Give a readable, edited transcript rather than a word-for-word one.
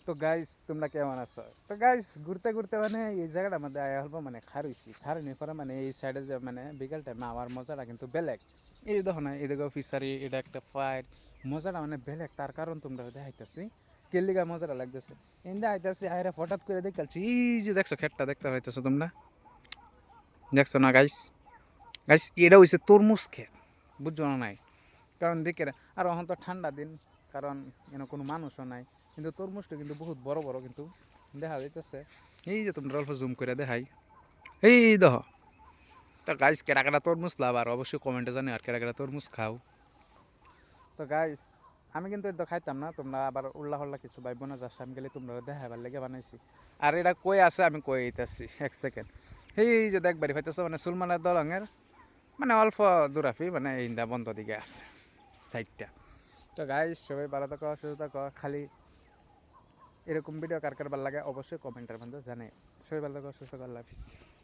তো গাইস তোমরা কেমন আছো? তো গাইস ঘুরতে ঘুরতে মানে এই জায়গাটার মধ্যে আয়া হলো মানে খারইছি খারনি পরে মানে এই সাইডে যে মানে বিকেল টাইমে আমার মজাটা কিন্তু বেলেগ। এই দেখো না এদিকে ফিসারি এটা একটা ফায়ার মজাটা মানে বেলেগ তার কারণ তোমরা দেখাইতেছি কেলিগা মজাটা লাগতেছে ইন্দা আইতাছি আয়রা হঠাৎ করে দেখাচ্ছি এই যে দেখছো খেটটা দেখতে পাইতেছো তোমরা দেখছো না গাইস? গাইস এটা হইছে তরমুজ খেত বুঝছো না নাই কারণ দেখে আর এখন তো ঠান্ডা দিন কারণ এনে কোনো মানুষও নাই কিন্তু তরমুজটা কিন্তু বহুত বড় বড় কিন্তু দেখা যাইতেছে এই যে তোমরা অল্প জুম করে দেখাই এই দেখো তো গাইস কেটা কেটা তরমুজ লাভ আর অবশ্যই কমেন্টে জানি আর কেটা কেটা তরমুজ খাও তো গাইস আমি কিন্তু এটা খাইতাম না তোমরা আবার উল্লা হল্লা কিছু ভাইব না যার আমি গেলে তোমরা দেখাবার লেগে বানাইছি আর এটা কই আছে আমি কই আইতাছি এক সেকেন্ড এই যে দেখবারি হইতেছে মানে সুলমানের দলঙের মানে অল্প দূরাফি মানে ইন্দা বন্ধ দিকে আছে সাইডটা তো গাইস সবাই ভালো থাকো সুস্থ থাকো খালি এরকম ভিডিও কার কার ভালো লাগে অবশ্যই কমেন্টের মধ্যে জানে সবাই ভালো থাকো সুস্থ থাকো আল্লাহ হাফিজ